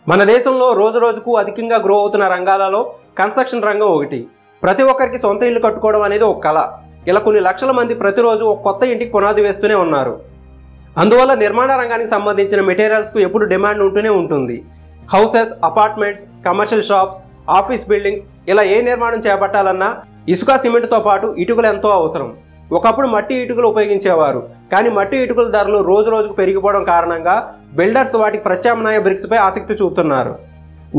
మన దేశంలో రోజు రోజుకు అధికంగా గ్రో అవుతున్న రంగాలలో కన్స్ట్రక్షన్ రంగం ఒకటి. ప్రతి ఒక్కరికి సొంత ఇల్లు కట్టుకోవడం అనేది ఒక కళ. ఇలా కొన్ని లక్షల మంది ప్రతిరోజు ఒక కొత్త ఇంటికి పునాది వేస్తూనే ఉన్నారు. అందువల్ల నిర్మాణ రంగానికి సంబంధించిన మెటీరియల్స్కు ఎప్పుడు డిమాండ్ ఉంటూనే ఉంటుంది. Houses, apartments, commercial shops, office buildings ఇలా ఏ నిర్మాణం చేపట్టాలన్నా ఇసుక, సిమెంట్తో పాటు ఇటుకలు ఎంతో అవసరం. ఒకప్పుడు మట్టి ఇటుకలు ఉపయోగించేవారు, కానీ మట్టి ఇటుకల ధరలు రోజు రోజుకు పెరిగిపోవడం కారణంగా బిల్డర్స్ వాటికి ప్రత్యామ్నాయ బ్రిక్స్పై ఆసక్తి చూపుతున్నారు.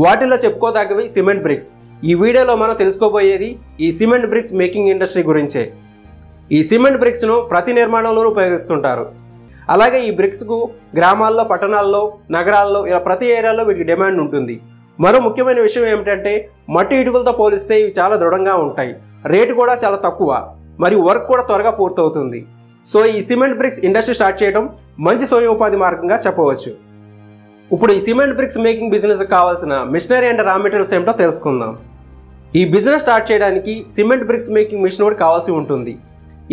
వాటిల్లో చెప్పుకోదగ్గవి సిమెంట్ బ్రిక్స్. ఈ వీడియోలో మనం తెలుసుకోబోయేది ఈ సిమెంట్ బ్రిక్స్ మేకింగ్ ఇండస్ట్రీ గురించే. ఈ సిమెంట్ బ్రిక్స్ను ప్రతి నిర్మాణంలోనూ ఉపయోగిస్తుంటారు. అలాగే ఈ బ్రిక్స్కు గ్రామాల్లో, పట్టణాల్లో, నగరాల్లో ఇలా ప్రతి ఏరియాలో వీటికి డిమాండ్ ఉంటుంది. మరో ముఖ్యమైన విషయం ఏమిటంటే మట్టి ఇటుకలతో పోలిస్తే ఇవి చాలా దృఢంగా ఉంటాయి. రేటు కూడా చాలా తక్కువ మరియు వర్క్ కూడా త్వరగా పూర్తవుతుంది. సో ఈ సిమెంట్ బ్రిక్స్ ఇండస్ట్రీ స్టార్ట్ చేయడం మంచి స్వయం ఉపాధి మార్గంగా చెప్పవచ్చు. ఇప్పుడు ఈ సిమెంట్ బ్రిక్స్ మేకింగ్ బిజినెస్కి కావాల్సిన మిషనరీ అండ్ రా మెటీరియల్స్ ఏమిటో తెలుసుకుందాం. ఈ బిజినెస్ స్టార్ట్ చేయడానికి సిమెంట్ బ్రిక్స్ మేకింగ్ మిషన్ ఒకటి కావాల్సి ఉంటుంది.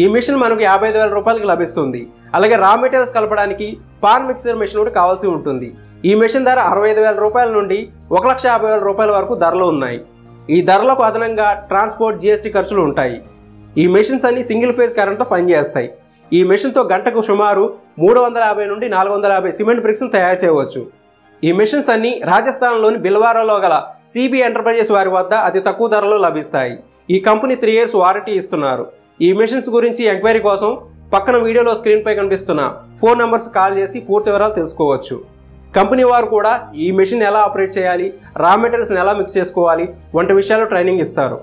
ఈ మిషన్ మనకు 55,000 రూపాయలకి లభిస్తుంది. అలాగే రా మెటీరియల్స్ కలపడానికి పాన్ మిక్సర్ మిషన్ ఒకటి కావాల్సి ఉంటుంది. ఈ మిషన్ ధర 65,000 రూపాయల నుండి 1,50,000 రూపాయల వరకు ధరలు ఉన్నాయి. ఈ ధరలకు అదనంగా ట్రాన్స్పోర్ట్, జిఎస్టీ ఖర్చులు ఉంటాయి. ఈ మెషిన్స్ అన్ని సింగిల్ ఫేజ్ కరెంట్తో పనిచేస్తాయి. ఈ మెషిన్తో గంటకు సుమారు 350 నుండి 450 సిమెంట్ బ్రిక్స్ను తయారు చేయవచ్చు. ఈ మెషిన్స్ అన్ని రాజస్థాన్లోని బిల్వారాలో గల సిబి ఎంటర్ప్రైజెస్ వారి వద్ద అతి తక్కువ ధరలో లభిస్తాయి. ఈ కంపెనీ 3 years వారంటీ ఇస్తున్నారు. ఈ మెషిన్స్ గురించి ఎంక్వైరీ కోసం పక్కన వీడియోలో స్క్రీన్పై కనిపిస్తున్న ఫోన్ నెంబర్స్ కాల్ చేసి పూర్తి వివరాలు తెలుసుకోవచ్చు. కంపెనీ వారు కూడా ఈ మెషిన్ ఎలా ఆపరేట్ చేయాలి, రా మెటీరియల్స్ని ఎలా మిక్స్ చేసుకోవాలి వంటి విషయాలు ట్రైనింగ్ ఇస్తారు.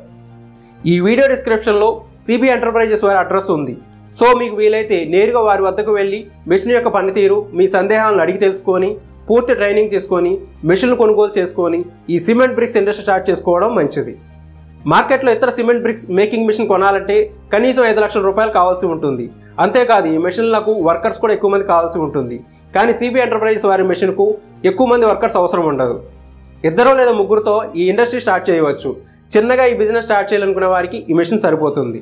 ఈ వీడియో డిస్క్రిప్షన్లో సిబి ఎంటర్ప్రైజెస్ వారి అడ్రస్ ఉంది. సో మీకు వీలైతే నేరుగా వారి వద్దకు వెళ్ళి మెషిన్ యొక్క పనితీరు, మీ సందేహాలను అడిగి తెలుసుకొని పూర్తి ట్రైనింగ్ తీసుకొని మెషిన్లు కొనుగోలు చేసుకొని ఈ సిమెంట్ బ్రిక్స్ ఇండస్ట్రీ స్టార్ట్ చేసుకోవడం మంచిది. మార్కెట్లో ఇతర సిమెంట్ బ్రిక్స్ మేకింగ్ మిషన్ కొనాలంటే కనీసం 5 లక్షల రూపాయలు కావాల్సి ఉంటుంది. అంతేకాదు ఈ మెషిన్లకు వర్కర్స్ కూడా ఎక్కువ మంది కావాల్సి ఉంటుంది. కానీ సిబి ఎంటర్ప్రైజెస్ వారి మెషిన్కు ఎక్కువ మంది వర్కర్స్ అవసరం ఉండదు. 2 లేదా 3 ఈ ఇండస్ట్రీ స్టార్ట్ చేయవచ్చు. చిన్నగా ఈ బిజినెస్ స్టార్ట్ చేయాలనుకునే వారికి ఈ మెషిన్ సరిపోతుంది.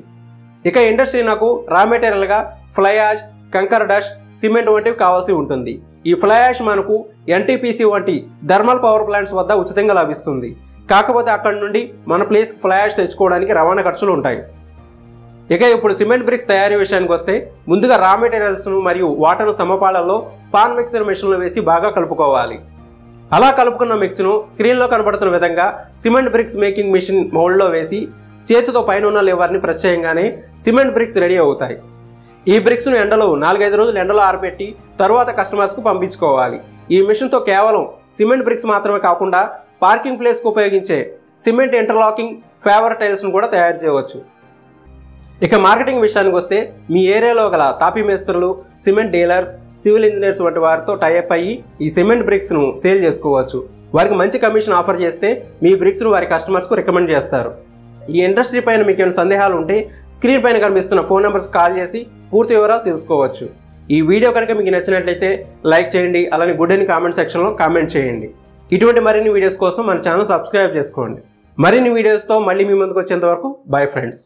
ఇక ఇండస్ట్రీ నాకు రా మెటీరియల్గా ఫ్లై యాష్, కంకర్ డస్ట్, సిమెంట్ వంటివి కావాల్సి ఉంటుంది. ఈ ఫ్లై యాష్ మనకు ఎన్టీపీసీ వంటి థర్మల్ పవర్ ప్లాంట్స్ వద్ద ఉచితంగా లభిస్తుంది. కాకపోతే అక్కడి నుండి మన ప్లేస్కి ఫ్లై యాష్ తెచ్చుకోవడానికి రవాణా ఖర్చులు ఉంటాయి. ఇక ఇప్పుడు సిమెంట్ బ్రిక్స్ తయారీ విషయానికి వస్తే ముందుగా రా మెటీరియల్స్ను మరియు వాటర్ను సమపాళల్లో పాన్ మిక్సర్ మెషిన్లో వేసి బాగా కలుపుకోవాలి. అలా కలుపుకున్న మిక్స్ను స్క్రీన్లో కనబడుతున్న విధంగా సిమెంట్ బ్రిక్స్ మేకింగ్ మిషన్ మౌల్డ్లో వేసి చేతితో పైన ఉన్న లివర్ని ప్రెస్ చేయగానే సిమెంట్ బ్రిక్స్ రెడీ అవుతాయి. ఈ బ్రిక్స్ను ఎండలో 4-5 రోజులు ఎండలో ఆరబెట్టి తరువాత కస్టమర్స్కు పంపించుకోవాలి. ఈ మిషన్తో కేవలం సిమెంట్ బ్రిక్స్ మాత్రమే కాకుండా పార్కింగ్ ప్లేస్కు ఉపయోగించే సిమెంట్ ఇంటర్లాకింగ్, ఫేవర్ టైల్స్ను కూడా తయారు చేయవచ్చు. ఇక మార్కెటింగ్ విషయానికి వస్తే మీ ఏరియాలో గల తాపీ మేస్త్రులు, సిమెంట్ డీలర్స్, సివిల్ ఇంజనీర్స్ వంటి వారితో టైఅప్ అయ్యి ఈ సిమెంట్ బ్రిక్స్ను సేల్ చేసుకోవచ్చు. వారికి మంచి కమిషన్ ఆఫర్ చేస్తే మీ బ్రిక్స్ను వారి కస్టమర్స్కు రికమెండ్ చేస్తారు. ఈ ఇండస్ట్రీ పైన మీకు ఏమైనా సందేహాలు ఉంటే స్క్రీన్ పైన కనిపిస్తున్న ఫోన్ నెంబర్స్ కాల్ చేసి పూర్తి వివరాలు తెలుసుకోవచ్చు. ఈ వీడియో కనుక మీకు నచ్చినట్లయితే లైక్ చేయండి. అలానే గుడ్ అని కామెంట్ సెక్షన్లో కామెంట్ చేయండి. ఇటువంటి మరిన్ని వీడియోస్ కోసం మన ఛానల్ సబ్స్క్రైబ్ చేసుకోండి. మరిన్ని వీడియోస్తో మళ్ళీ మీ ముందుకు వచ్చేంత వరకు బై ఫ్రెండ్స్.